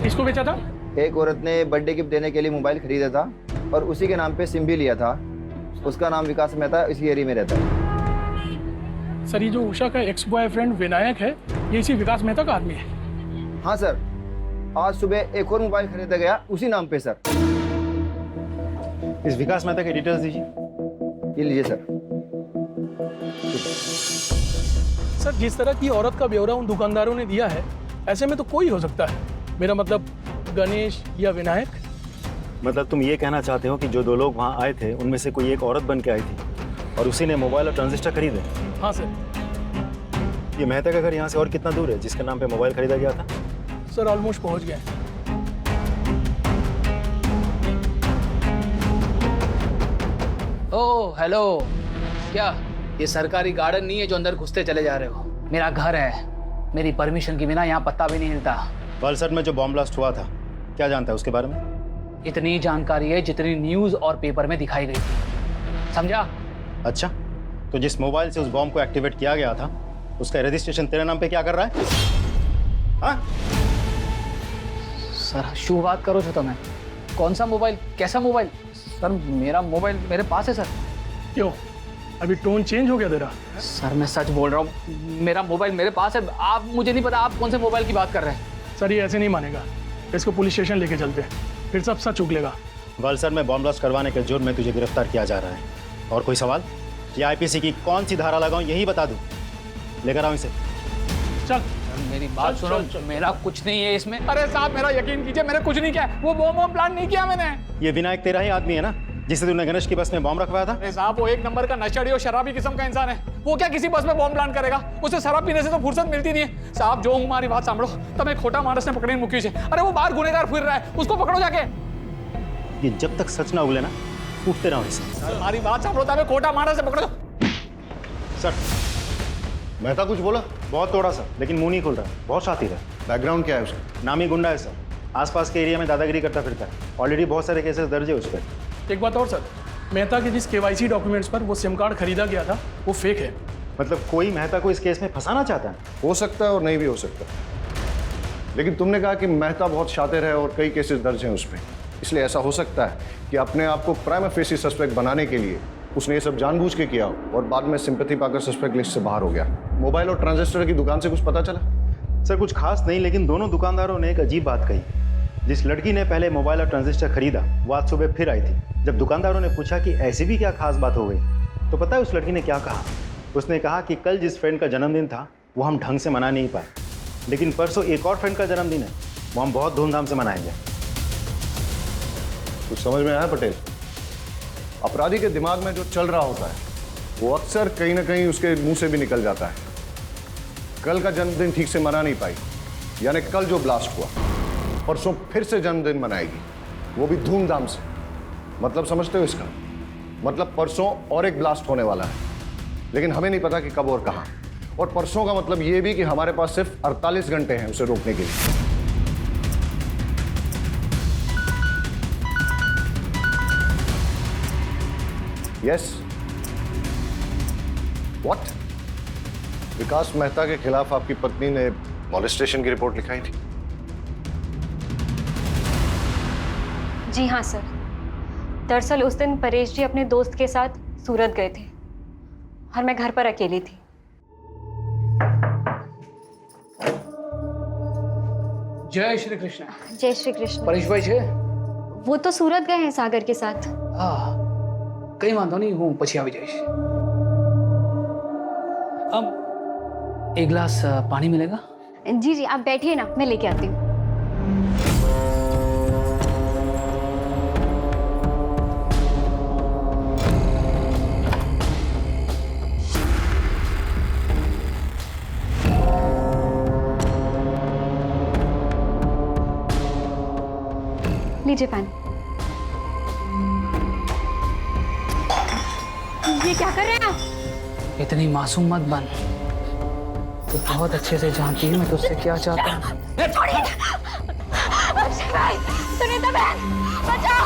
किसको बेचा था?
एक औरत ने बर्थडे गिफ्ट देने के लिए मोबाइल खरीदा था और उसी के नाम पे सिम भी लिया था। उसका नाम विकास मेहता, इसी एरिया में रहता है।
सर, ये जो उषा का एक्स बॉयफ्रेंड विनायक है, ये इसी विकास मेहता का आदमी है?
हाँ सर, आज सुबह एक और मोबाइल खरीदा गया उसी नाम पे सर।
इस विकास मेहता की डिटेल्स दीजिए।
ये लीजिए सर।
सर, जिस तरह की औरत का ब्यौरा उन दुकानदारों ने दिया है, ऐसे में तो कोई हो सकता है। मेरा मतलब गणेश या विनायक।
मतलब तुम ये कहना चाहते हो कि जो दो लोग वहाँ आए थे उनमें से कोई एक औरत बन के आई थी और उसी ने मोबाइल और ट्रांजिस्टर खरीदे?
हाँ सर।
ये मेहता का घर यहाँ से और कितना दूर है जिसके नाम पे मोबाइल खरीदा गया था?
सर, ऑलमोस्ट पहुँच गए।
ओह हेलो, क्या ये सरकारी गार्डन नहीं है जो अंदर घुसते चले जा रहे हो? मेरा घर है, मेरी परमिशन के बिना यहाँ पत्ता भी नहीं हिलता।
वलसड में जो बॉम्ब ब्लास्ट हुआ था, क्या जानता है उसके बारे में?
इतनी जानकारी है जितनी न्यूज़ और पेपर में दिखाई गई थी, समझा?
अच्छा, तो जिस मोबाइल से उस बॉम्ब को एक्टिवेट किया गया था उसका रजिस्ट्रेशन तेरे नाम पे क्या कर रहा है? हाँ?
सर शुभ बात करो छो तुम्हें। कौन सा मोबाइल, कैसा मोबाइल? सर मेरा मोबाइल मेरे पास है सर।
क्यों, अभी टोन चेंज हो गया तेरा?
सर मैं सच बोल रहा हूँ, मेरा मोबाइल मेरे पास है। आप, मुझे नहीं पता आप कौन से मोबाइल की बात कर रहे हैं।
सर ये ऐसे नहीं मानेगा, इसको पुलिस स्टेशन लेके चलते हैं, फिर सब सच उगलेगा।
वलसड में बॉम्ब ब्लास्ट करवाने के जुर्म में तुझे गिरफ्तार किया जा रहा है। और कोई सवाल? ये IPC की कौन सी धारा लगाऊं यही बता दूं। लेकर आओ इसे।
चल
मेरी बात सुनो, मेरा कुछ नहीं है इसमें।
अरे साहब मेरा यकीन कीजिए, मैंने कुछ नहीं किया, वो बॉम्ब प्लान नहीं किया मैंने।
ये विनायक तेरा ही आदमी है ना जिसे तूने गणेश की बस में बॉम्ब रखवाया था?
अरे साहब वो एक नंबर का नशेड़ी और शराबी किस्म का इंसान है, वो क्या किसी बस में बॉम्ब प्लान करेगा? उसे शराब पीने से तो फुर्सत मिलती नहीं है। साहब जो हमारी बात सांभो, तब एक खोटा मानस ने पकड़ी मुक्की से। अरे वो बाहर गुनेगार फिर रहा है, उसको पकड़ो जाके।
ये जब तक सच ना उगले ना, उठते रहो इसे।
हमारी बात सांभो, तब एक खोटा मानस से पकड़ो।
सर
मेहता कुछ बोला?
बहुत तोड़ा सर, लेकिन मुंह नहीं खुल रहा। बहुत शातिर है।
बैकग्राउंड क्या है उसका?
नामी गुंडा है सर, आसपास के एरिया में दादागिरी करता फिरता है। ऑलरेडी बहुत सारे केसेस दर्ज है उस पर।
एक बात और सर, मेहता के जिस KYC डॉक्यूमेंट्स पर वो सिम कार्ड खरीदा गया था वो फेक है।
मतलब कोई मेहता को इस केस में फंसाना चाहता है?
हो सकता है और नहीं भी हो सकता। लेकिन तुमने कहा कि मेहता बहुत शातिर है और कई केसेस दर्ज हैं उस पर, इसलिए ऐसा हो सकता है कि अपने आप को प्राइमा फेसी सस्पेक्ट बनाने के लिए उसने ये सब जानबूझ के किया और बाद में सिंपैथी पाकर सस्पेक्ट लिस्ट से बाहर हो गया। मोबाइल और ट्रांजिस्टर की दुकान से कुछ पता चला?
सर कुछ खास नहीं, लेकिन दोनों दुकानदारों ने एक अजीब बात कही। जिस लड़की ने पहले मोबाइल और ट्रांजिस्टर खरीदा वो आज सुबह फिर आई थी। जब दुकानदारों ने पूछा कि ऐसी भी क्या खास बात हो गई, तो पता है उस लड़की ने क्या कहा? उसने कहा कि कल जिस फ्रेंड का जन्मदिन था वो हम ढंग से मना नहीं पाए, लेकिन परसों एक और फ्रेंड का जन्मदिन है, वो हम बहुत धूमधाम से मनाएंगे।
कुछ समझ में आया पटेल? अपराधी के दिमाग में जो चल रहा होता है वो अक्सर कहीं ना कहीं उसके मुंह से भी निकल जाता है। कल का जन्मदिन ठीक से मना नहीं पाई, यानी कल जो ब्लास्ट हुआ परसों फिर से जन्मदिन मनाएगी, वो भी धूमधाम से। मतलब समझते हो इसका? मतलब परसों और एक ब्लास्ट होने वाला है, लेकिन हमें नहीं पता कि कब और कहां। और परसों का मतलब ये भी कि हमारे पास सिर्फ 48 घंटे हैं उसे रोकने के लिए। Yes what? विकास मेहता के खिलाफ आपकी पत्नी ने मॉलेस्टेशन की रिपोर्ट लिखाई थी?
जी हाँ सर। दरअसल उस दिन परेश जी अपने दोस्त के साथ सूरत गए थे और मैं घर पर अकेली थी।
जय श्री कृष्ण।
जय श्री कृष्ण।
परेश भाई છે?
वो तो सूरत गए हैं सागर के साथ।
હા કઈ વાંધો નહીં, હું પછી આવી જઈશ। अब एक गिलास पानी मिलेगा?
जी जी आप बैठिए ना, मैं लेके आती हूँ। लीजिए पानी। ये क्या कर रहे हैं आप?
इतनी मासूम मत बन, तो बहुत अच्छे से जानती है मैं तुझसे क्या चाहता हूँ।
छोड़िए। अक्षय भाई, सुनीता बहन, बचाओ।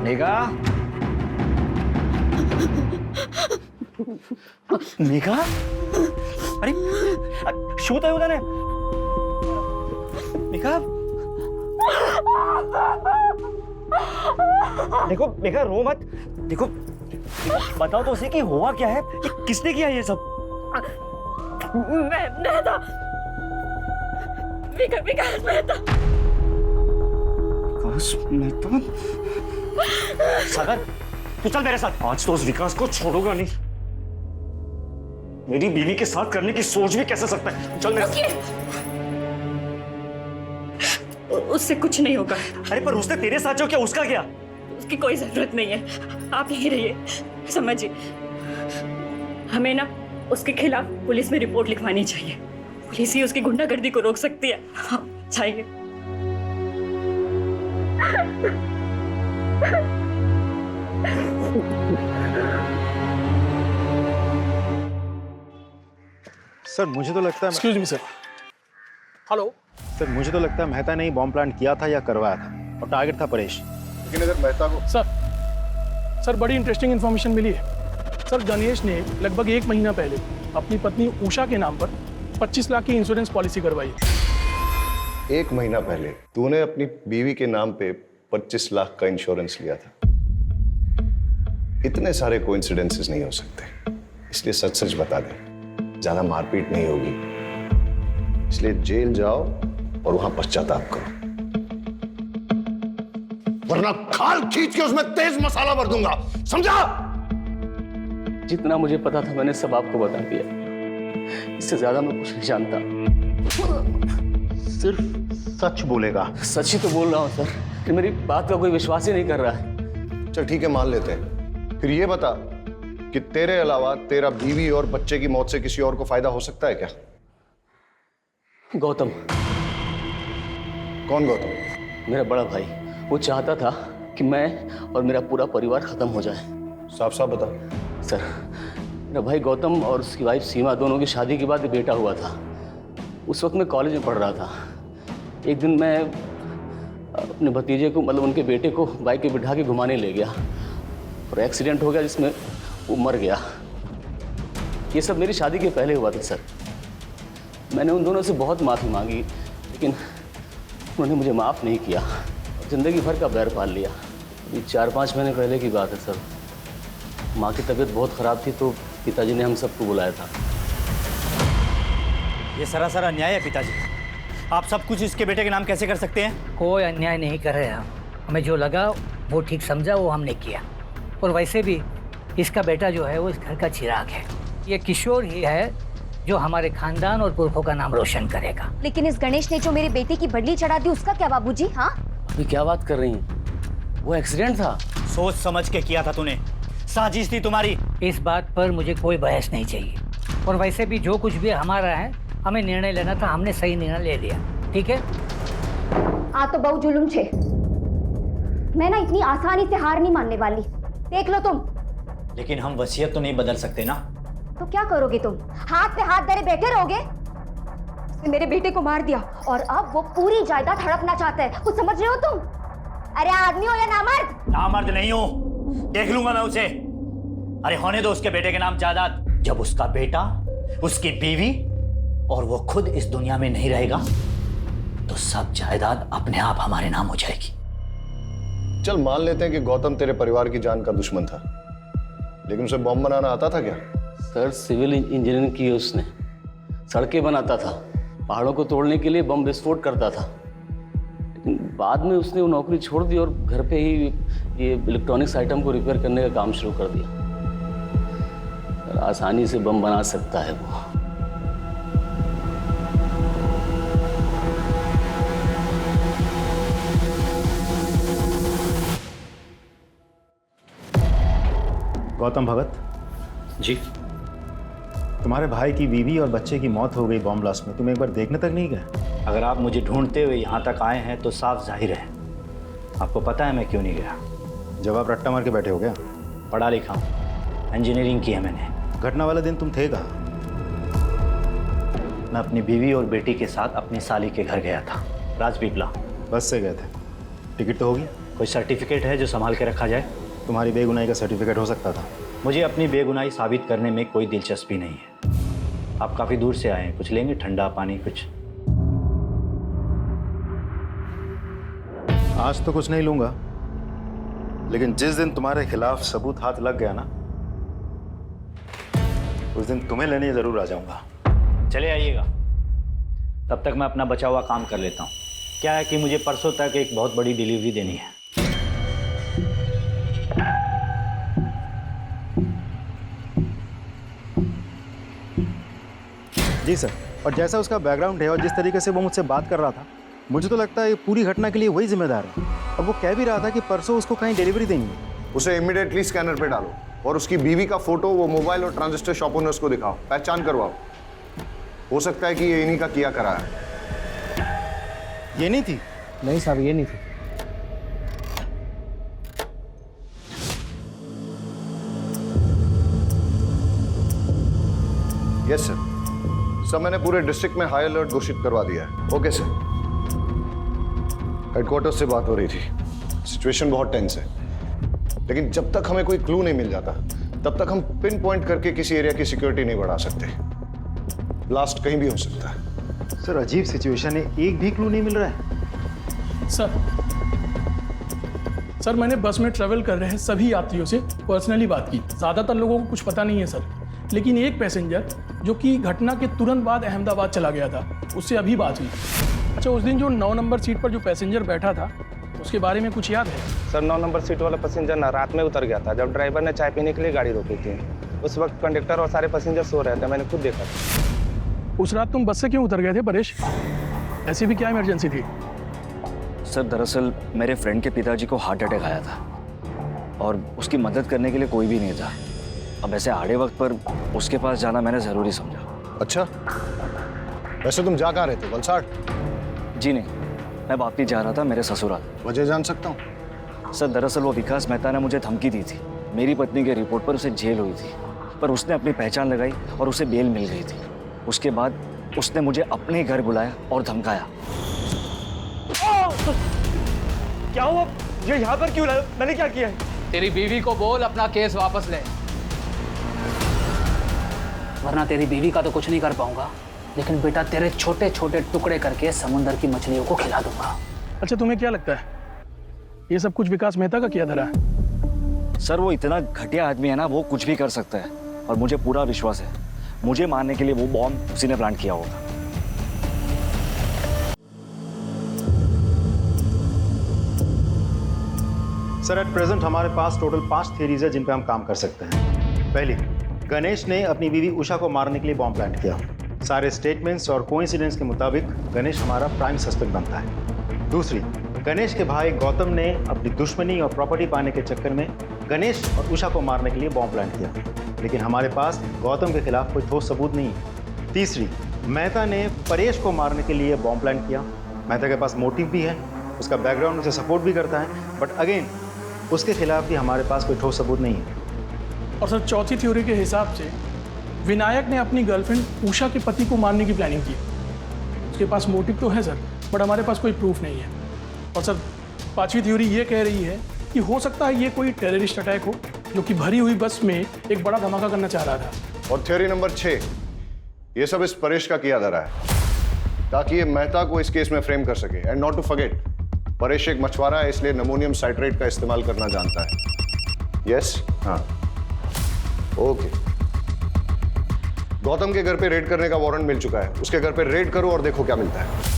मेघा, मेघा, अरे શું થયું તને? मेघा, देखो मेघा रो मत। देखो बताओ तो उसे कि हुआ क्या है, कि किसने किया ये सब?
मेहता, विकास मेहता।
विकास मेहता? सागर तू चल मेरे साथ। आज तो उस विकास को छोड़ूंगा नहीं। मेरी बीवी के साथ करने की सोच भी कैसे सकता है? चल मेरे साथ।
उससे कुछ नहीं होगा।
अरे पर उसने तेरे साथ जो किया उसका क्या?
उसकी कोई जरूरत नहीं है, आप यहीं रहिए। समझिए, हमें ना उसके खिलाफ पुलिस में रिपोर्ट लिखवानी चाहिए। पुलिस ही उसकी गुंडागर्दी को रोक सकती है। आप चाहिए।
सर मुझे तो लगता है
excuse me sir. Hello
sir, मुझे तो लगता है मेहता ने ही बॉम्ब प्लांट किया था या करवाया था, और टारगेट था परेश।
लेकिन अगर मेहता को
सर बड़ी इंटरेस्टिंग इन्फॉर्मेशन मिली है। सर गणेश ने लगभग 1 महीना पहले अपनी पत्नी उषा के नाम पर 25 लाख की इंश्योरेंस पॉलिसी करवाई।
1 महीना पहले तूने अपनी बीवी के नाम पे 25 लाख का इंश्योरेंस लिया था। इतने सारे कोइंसिडेंसेस नहीं हो सकते, इसलिए सच सच बता दे, ज्यादा मारपीट नहीं होगी। इसलिए जेल जाओ और वहां पश्चाताप करो, वरना खाल खींच के उसमें तेज मसाला भर दूंगा, समझा?
जितना मुझे पता था मैंने सब आपको बता दिया। इससे ज्यादा मैं कुछ नहीं जानता।
सिर्फ सच बोलेगा।
सच ही तो बोल रहा हूँ सर, कि मेरी बात का कोई विश्वास ही नहीं कर रहा है।
चल ठीक है, मान लेते हैं। फिर ये बता कि तेरे अलावा तेरा बीवी और बच्चे की मौत से किसी और को फायदा हो सकता है क्या?
गौतम।
कौन गौतम?
मेरा बड़ा भाई। वो चाहता था कि मैं और मेरा पूरा परिवार खत्म हो जाए।
साफ साफ बता।
सर, मेरा भाई गौतम और उसकी वाइफ सीमा दोनों की शादी के बाद बेटा हुआ था। उस वक्त मैं कॉलेज में पढ़ रहा था। एक दिन मैं अपने भतीजे को, मतलब उनके बेटे को, बाइक पे बिठा के घुमाने ले गया और एक्सीडेंट हो गया जिसमें वो मर गया। ये सब मेरी शादी के पहले हुआ था सर। मैंने उन दोनों से बहुत माफ़ी मांगी, लेकिन उन्होंने मुझे माफ़ नहीं किया। ज़िंदगी भर का बैर पाल लिया। अभी 4-5 महीने पहले की बात है सर। माँ की तबीयत बहुत ख़राब थी तो पिताजी ने हम सबको बुलाया था।
ये सरासर अन्याय है पिताजी। आप सब कुछ इसके बेटे के नाम कैसे कर सकते हैं?
कोई अन्याय नहीं कर रहे हम। हमें जो लगा वो ठीक समझा वो हमने किया। और वैसे भी इसका बेटा जो है वो इस घर का चिराग है। ये किशोर ही है जो हमारे खानदान और पुरखों का नाम रोशन करेगा।
लेकिन इस गणेश ने जो मेरे बेटे की बदली चढ़ा दी उसका क्या बाबूजी? हाँ
अभी क्या बात कर रही हैं? वो एक्सीडेंट था।
सोच समझ के किया था तूने, साजिश थी तुम्हारी।
इस बात पर मुझे कोई बहस नहीं चाहिए। और वैसे भी जो कुछ भी हमारा है हमें निर्णय लेना था, हमने सही निर्णय ले लिया। ठीक है?
आ तो बहु जुलुम छे। मैं ना इतनी आसानी से हार नहीं मानने वाली। देख लो तुम।
लेकिन हम वसीयत तो नहीं बदल सकते ना।
तो क्या करोगे तुम? हाथ पे हाथ धरे बैठे रहोगे? उसने मेरे बेटे को मार दिया और अब वो पूरी जायदाद हड़पना चाहता है। कुछ समझ रहे हो तुम? अरे आदमी हो या नामर्द?
नामर्द नहीं हूं, देख लूंगा मैं उसे। अरे होने दो उसके बेटे के नाम जायदाद। जब उसका बेटा, उसकी बीवी और वो खुद इस दुनिया में नहीं रहेगा तो सब जायदाद अपने आप हमारे नाम हो जाएगी।
चल मान लेते हैं कि गौतम तेरे परिवार की जान का दुश्मन था, लेकिन उसे बॉम्ब बनाना आता था क्या?
सर सिविल इंजीनियरिंग की उसने, सड़कें बनाता था, पहाड़ों को तोड़ने के लिए बम विस्फोट करता था। लेकिन बाद में उसने वो नौकरी छोड़ दी और घर पे ही ये इलेक्ट्रॉनिक्स आइटम को रिपेयर करने का काम शुरू कर दिया। सर आसानी से बम बना सकता है वो।
गौतम भगत जी, तुम्हारे भाई की बीवी और बच्चे की मौत हो गई बॉम्ब ब्लास्ट में, तुम एक बार देखने तक नहीं गए? अगर आप मुझे ढूंढते हुए यहाँ तक आए हैं तो साफ जाहिर है आपको पता है मैं क्यों नहीं गया।
जब आप रट्टा मार के बैठे हो गया?
पढ़ा लिखा हूँ, इंजीनियरिंग की है मैंने।
घटना वाला दिन तुम थे कहाँ?
मैं अपनी बीवी और बेटी के साथ अपनी साली के घर गया था, राजपीपला।
बस से गए थे? टिकट तो होगी?
कोई सर्टिफिकेट है जो संभाल के रखा जाए?
तुम्हारी बेगुनाही का सर्टिफिकेट हो सकता था।
मुझे अपनी बेगुनाही साबित करने में कोई दिलचस्पी नहीं है। आप काफ़ी दूर से आए हैं, कुछ लेंगे? ठंडा पानी कुछ?
आज तो कुछ नहीं लूंगा, लेकिन जिस दिन तुम्हारे खिलाफ सबूत हाथ लग गया ना, उस दिन तुम्हें लेने जरूर आ जाऊंगा।
चले आइएगा, तब तक मैं अपना बचा हुआ काम कर लेता हूँ। क्या है कि मुझे परसों तक एक बहुत बड़ी डिलीवरी देनी है।
जी सर। और जैसा उसका बैकग्राउंड है और जिस तरीके से वो मुझसे बात कर रहा था, मुझे तो लगता है ये पूरी घटना के लिए वही जिम्मेदार है। और वो कह भी रहा था कि परसों उसको कहीं डिलीवरी देंगे।
उसे इमीडिएटली स्कैनर पे डालो और उसकी बीवी का फोटो वो मोबाइल और ट्रांजिस्टर शॉप ओनर्स को दिखाओ, पहचान करवाओ। हो सकता है कि ये इन्हीं का किया करा है।
ये नहीं थी?
नहीं साहब, ये नहीं थी।
Yes sir. सर मैंने पूरे डिस्ट्रिक्ट में हाई अलर्ट घोषित करवा दिया है। Okay sir. हेडक्वार्टर से बात हो रही थी, सिचुएशन बहुत टेंस है, लेकिन जब तक हमें कोई क्लू नहीं मिल जाता तब तक हम पिन पॉइंट करके किसी एरिया की सिक्योरिटी नहीं बढ़ा सकते। ब्लास्ट कहीं भी हो सकता है।
सर अजीब सिचुएशन है, एक भी क्लू नहीं मिल रहा है।
सर मैंने बस में ट्रेवल कर रहे सभी यात्रियों से पर्सनली बात की। ज़्यादातर लोगों को कुछ पता नहीं है सर, लेकिन एक पैसेंजर जो कि घटना के तुरंत बाद अहमदाबाद चला गया था, उससे अभी बात हुई। अच्छा, उस दिन जो 9 नंबर सीट पर जो पैसेंजर बैठा था उसके बारे में कुछ याद है?
सर 9 नंबर सीट वाला पैसेंजर ना रात में उतर गया था जब ड्राइवर ने चाय पीने के लिए गाड़ी रोकी थी। उस वक्त कंडक्टर और सारे पैसेंजर सो रहे थे, मैंने खुद देखा था।
उस रात तुम बस से क्यों उतर गए थे परेश? ऐसी भी क्या इमरजेंसी थी?
सर दरअसल मेरे फ्रेंड के पिताजी को हार्ट अटैक आया था और उसकी मदद करने के लिए कोई भी नहीं था। अब ऐसे आड़े वक्त पर उसके पास जाना मैंने ज़रूरी समझा।
अच्छा, वैसे तुम जा कहाँ रहे थे? वलसाड़?
जी नहीं, मैं वापस जा रहा था मेरे ससुराल।
वजह जान सकता हूँ?
सर दरअसल वो विकास मेहता ने मुझे धमकी दी थी। मेरी पत्नी के रिपोर्ट पर उसे जेल हुई थी, पर उसने अपनी पहचान लगाई और उसे बेल मिल गई थी। उसके बाद उसने मुझे अपने घर बुलाया और धमकाया।
क्या हुआ? ये यहाँ पर क्यों लाया? मैंने क्या किया है?
तेरी बीवी को बोल अपना केस वापस ले। वरना तेरी बीवी का तो कुछ नहीं कर पाऊंगा, लेकिन बेटा तेरे छोटे छोटे टुकड़े करके समुंदर की मछलियों को खिला दूंगा।
अच्छा तुम्हें क्या लगता है ये सब कुछ विकास मेहता का किया धरा है?
सर वो इतना घटिया आदमी है ना, वो कुछ भी कर सकता है और मुझे पूरा विश्वास है मुझे मारने के लिए वो बॉम्ब उसी ने प्लान किया होगा।
सर एट प्रेजेंट हमारे पास टोटल 5 थियरीज है जिन पे हम काम कर सकते हैं। पहली, गणेश ने अपनी बीवी उषा को मारने के लिए बॉम्ब प्लांट किया। सारे स्टेटमेंट्स और कोइंसिडेंस के मुताबिक गणेश हमारा प्राइम सस्पेक्ट बनता है। दूसरी, गणेश के भाई गौतम ने अपनी दुश्मनी और प्रॉपर्टी पाने के चक्कर में गणेश और उषा को मारने के लिए बॉम्ब प्लांट किया, लेकिन हमारे पास गौतम के खिलाफ कोई ठोस सबूत नहीं है। तीसरी, मेहता ने परेश को मारने के लिए बॉम्ब प्लांट किया। मेहता के पास मोटिव भी है, उसका बैकग्राउंड उसे सपोर्ट भी करता है, बट अगेन उसके खिलाफ भी हमारे पास कोई ठोस सबूत नहीं है।
और सर चौथी थ्योरी के हिसाब से विनायक ने अपनी गर्लफ्रेंड उषा के पति को मारने की प्लानिंग की। उसके पास मोटिव तो है सर, बट हमारे पास कोई प्रूफ नहीं है। और सर पांचवी थ्योरी ये कह रही है कि हो सकता है ये कोई टेररिस्ट अटैक हो जो कि भरी हुई बस में एक बड़ा धमाका करना चाह रहा था।
और थ्योरी नंबर 6, ये सब इस परेश का किया धरा है ताकि ये मेहता को इस केस में फ्रेम कर सके। And not to forget, Paresh एक मछुआरा है, इसलिए अमोनियम साइट्रेट का इस्तेमाल करना जानता है। यस? हाँ, ओके। गौतम के घर पे रेड करने का वारंट मिल चुका है, उसके घर पे रेड करो और देखो क्या मिलता है।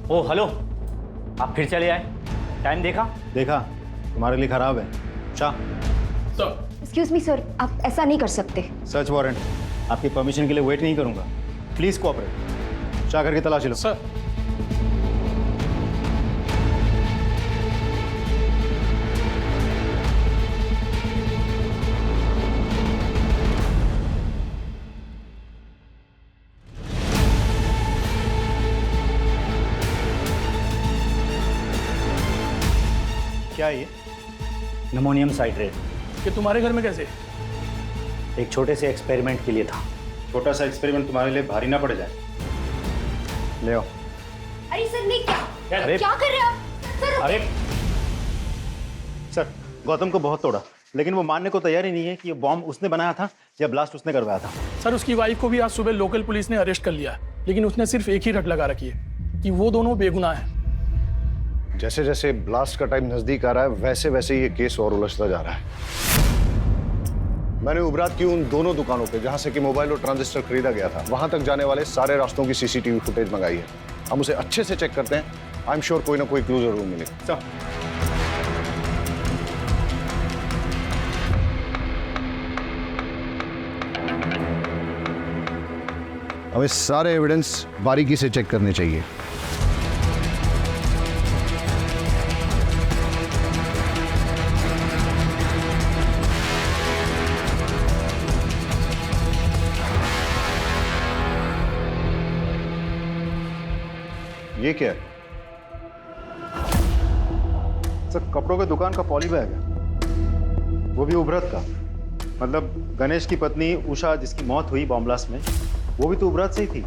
ओ हेलो, आप फिर चले आए? टाइम देखा?
देखा, तुम्हारे लिए खराब है। शाह,
एक्सक्यूज मी सर, आप ऐसा नहीं कर सकते।
सर्च वारंट, आपकी परमिशन के लिए वेट नहीं करूंगा। Please cooperate. शाह करके तलाशी लो।
सर
क्या है ये? Ammonium citrate.
ये तुम्हारे घर में कैसे?
एक छोटे से एक्सपेरिमेंट के लिए था। छोटा सा एक्सपेरिमेंट तुम्हारे लिए भारी ना पड़ जाए। ले आओ।
अरे सर नहीं, क्या
अरे
क्या कर रहे हो आप? सर
अरे सर, गौतम को बहुत तोड़ा, लेकिन वो मानने को तैयार ही नहीं है कि ये बॉम्ब उसने बनाया था या ब्लास्ट उसने करवाया था।
सर उसकी वाइफ को भी आज सुबह लोकल पुलिस ने अरेस्ट कर लिया, लेकिन उसने सिर्फ एक ही रट लगा रखी है कि वो दोनों बेगुनाह हैं।
जैसे जैसे ब्लास्ट का टाइम नजदीक आ रहा है वैसे वैसे ये केस और उलझता जा रहा है। मैंने उबरात की उन दोनों दुकानों पे जहां से कि मोबाइल और ट्रांजिस्टर खरीदा गया था, वहां तक जाने वाले सारे रास्तों की सीसीटीवी फुटेज मंगाई है। हम उसे अच्छे से चेक करते हैं। आई एम श्योर कोई ना कोई क्लू जरूर मिलेगा। हमें सारे एविडेंस बारीकी से चेक करने चाहिए। ये क्या है?
सर कपड़ों के दुकान का पॉली बैग है, वो भी उभरत का। मतलब गणेश की पत्नी उषा जिसकी मौत हुई बॉम्ब ब्लास्ट में, वो भी तो उभरत से ही थी।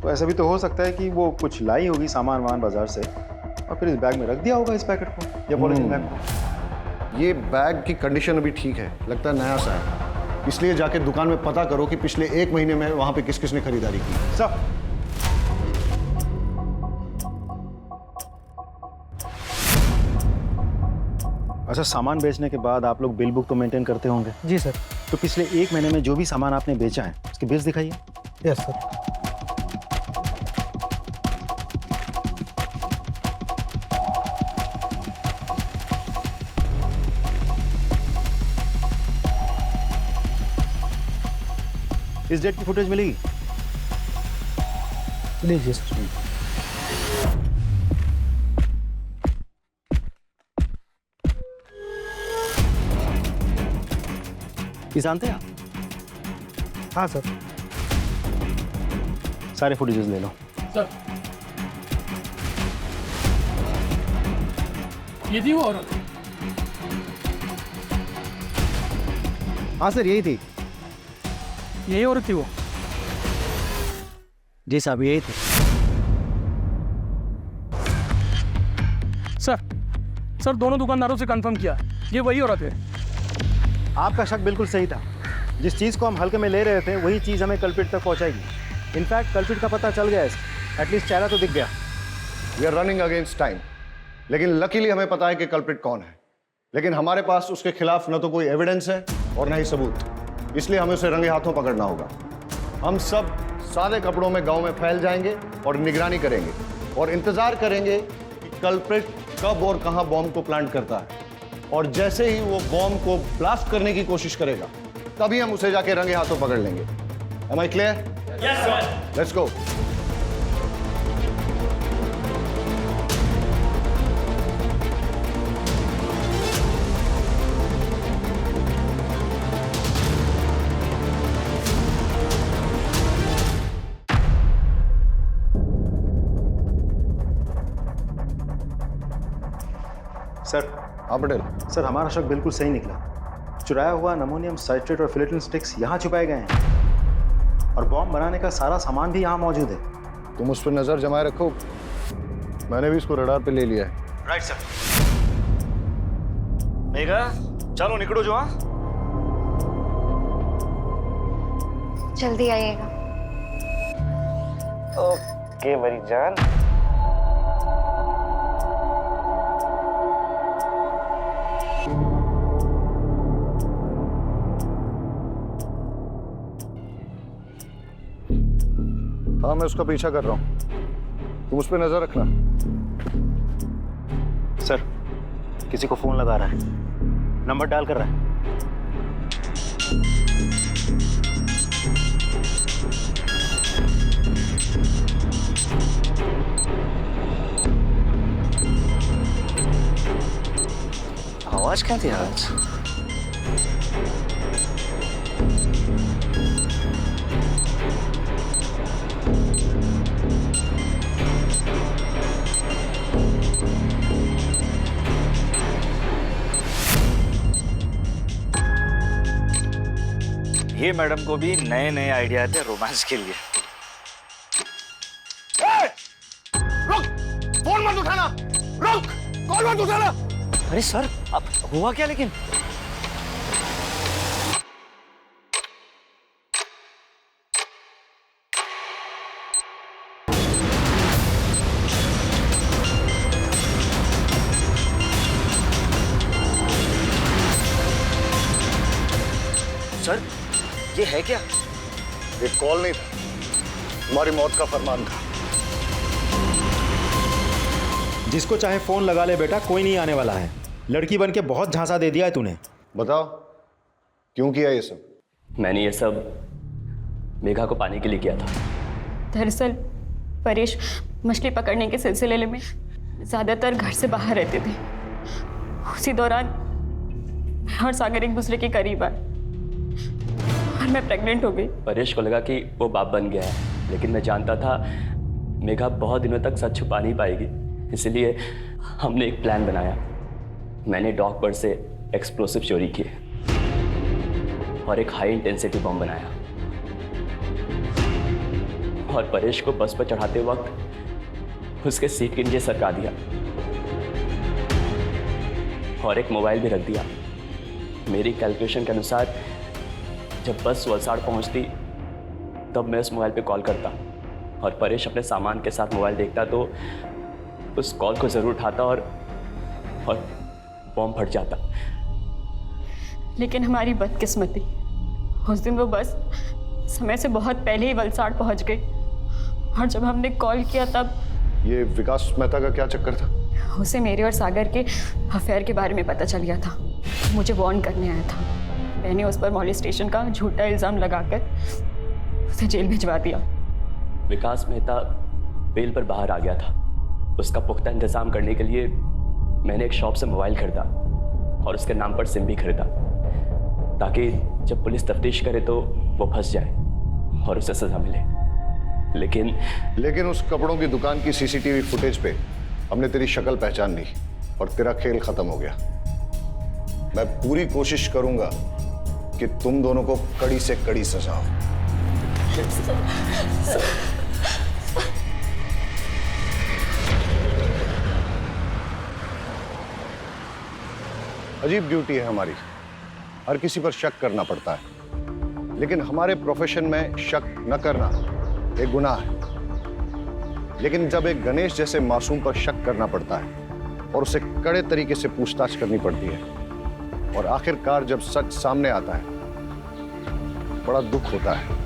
तो ऐसा भी तो हो सकता है कि वो कुछ लाई होगी सामान वामान बाजार से और फिर इस बैग में रख दिया होगा, इस पैकेट को या पॉलिथीन बैग को।
ये बैग की कंडीशन अभी ठीक है, लगता है नया सा है, इसलिए जाके दुकान में पता करो कि पिछले 1 महीने में वहां पे किस किसने खरीदारी की।
सब अच्छा, सामान बेचने के बाद आप लोग बिल बुक तो मेंटेन करते होंगे?
जी सर।
तो पिछले 1 महीने में जो भी सामान आपने बेचा है उसके बिल्स दिखाइए।
Yes sir.
इस डेट की फुटेज मिलेगी?
लीजिए सर।
ये जानते हैं आप?
हाँ सर।
सारे फुटेजेस ले लो।
सर ये थी वो औरत?
हाँ सर यही थी।
यही औरत थी वो?
जी साहब यही थी।
सर दोनों दुकानदारों से कंफर्म किया, ये वही औरत है।
आपका शक बिल्कुल सही था। जिस चीज़ को हम हल्के में ले रहे थे वही चीज़ हमें कल्प्रिट तक पहुंचाएगी। इनफैक्ट कल्प्रिट का पता चल गया है, एटलीस्ट चेहरा तो दिख गया।
We are running against time, लेकिन लकीली हमें पता है कि कल्प्रिट कौन है। लेकिन हमारे पास उसके खिलाफ न तो कोई एविडेंस है और न ही सबूत, इसलिए हमें उसे रंगे हाथों पकड़ना होगा। हम सब सादे कपड़ों में गांव में फैल जाएंगे और निगरानी करेंगे और इंतजार करेंगे कि कल्प्रिट कब और कहां बॉम्ब को प्लांट करता है, और जैसे ही वो बॉम्ब को ब्लास्ट करने की कोशिश करेगा तभी हम उसे जाके रंगे हाथों पकड़ लेंगे। Am I clear? Yes, sir. Let's go.
Sir.
हाँ पटेल।
सर, हमारा शक बिल्कुल सही निकला। चुराया हुआ अमोनियम साइट्रेट और फिलेटिन स्टिक्स यहाँ छुपाए गए हैं और बॉम्ब बनाने का सारा सामान भी यहाँ मौजूद है।
तुम उस पर नजर जमाए रखो, मैंने भी इसको रडार पे ले लिया है।
Right sir. मेघा चलो निकलो जो। हाँ
जल्दी आइएगा।
ओके मेरी जान।
हाँ मैं उसका पीछा कर रहा हूँ, तुम उस पर नजर रखना।
सर, किसी को फोन लगा रहा है, नंबर डायल कर रहा है।
आवाज क्या थी आज? ये मैडम को भी नए नए आइडिया थे रोमांस के लिए।
रुक! फोन मत उठाना! रुक! कॉल मत उठाना!
अरे सर, अब हुआ क्या लेकिन? सर, ये है क्या?
ये कॉल नहीं था, तुम्हारी मौत का फरमान था।
जिसको चाहे फोन लगा ले बेटा, कोई नहीं आने वाला है। लड़की बन के बहुत झांसा दे दिया है तूने।
बताओ क्यों किया ये सब?
मैंने ये सब मेघा को पाने के लिए किया था।
दरअसल परेश मछली पकड़ने के सिलसिले में ज़्यादातर घर से बाहर रहते थे। उसी दौरान मैं और सागर एक दूसरे के करीब आए और मैं प्रेग्नेंट हो गई।
परेश को लगा कि वो बाप बन गया है, लेकिन मैं जानता था मेघा बहुत दिनों तक सच छुपा नहीं पाएगी। इसलिए हमने एक प्लान बनाया। मैंने डॉक पर से एक्सप्लोसिव चोरी किए और एक हाई इंटेंसिटी बम बनाया और परेश को बस पर चढ़ाते वक्त उसके सीट के नीचे सरका दिया और एक मोबाइल भी रख दिया। मेरी कैलकुलेशन के अनुसार जब बस वलसाड़ पहुंचती तब मैं उस मोबाइल पे कॉल करता और परेश अपने सामान के साथ मोबाइल देखता तो उस कॉल को ज़रूर उठाता और बॉम्ब फट जाता।
लेकिन हमारी बदकिस्मती, उस दिन वो बस समय से बहुत पहले ही वलसाड़ पहुंच गई और जब हमने कॉल किया तब
ये विकास मेहता का क्या चक्कर था?
उसे मेरे और सागर के अफेयर के बारे में पता चल गया था। मुझे वार्न करने आया था। मैंने उस पर मॉलेस्टेशन का झूठा इल्ज़ाम लगाकर उसे जेल भिजवा दिया।
विकास मेहता बेल पर बाहर आ गया था। उसका पुख्ता इंतजाम करने के लिए मैंने एक शॉप से मोबाइल खरीदा और उसके नाम पर सिम भी खरीदा ताकि जब पुलिस तफ्तीश करे तो वो फंस जाए और उसे सजा मिले। लेकिन
उस कपड़ों की दुकान की सीसीटीवी फुटेज पे हमने तेरी शक्ल पहचान ली और तेरा खेल खत्म हो गया। मैं पूरी कोशिश करूंगा कि तुम दोनों को कड़ी से कड़ी सजा हो। अजीब ड्यूटी है हमारी, हर किसी पर शक करना पड़ता है, लेकिन हमारे प्रोफेशन में शक न करना एक गुनाह है। लेकिन जब एक गणेश जैसे मासूम पर शक करना पड़ता है और उसे कड़े तरीके से पूछताछ करनी पड़ती है और आखिरकार जब सच सामने आता है, बड़ा दुख होता है।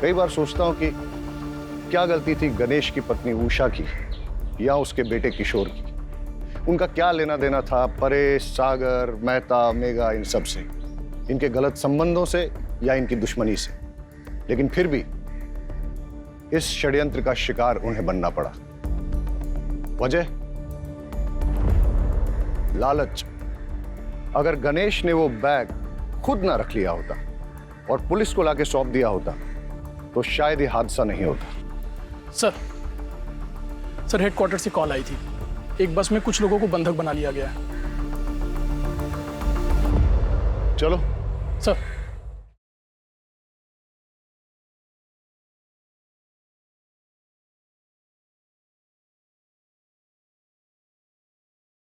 कई बार सोचता हूं कि क्या गलती थी गणेश की पत्नी उषा की या उसके बेटे किशोर की। उनका क्या लेना देना था परेश, सागर, मेहता, मेघा, इन सब से, इनके गलत संबंधों से या इनकी दुश्मनी से। लेकिन फिर भी इस षड्यंत्र का शिकार उन्हें बनना पड़ा। वजह लालच। अगर गणेश ने वो बैग खुद ना रख लिया होता और पुलिस को लाके सौंप दिया होता तो शायद ये हादसा नहीं होता।
सर हेडक्वार्टर से कॉल आई थी, एक बस में कुछ लोगों को बंधक बना लिया गया है।
चलो
सर।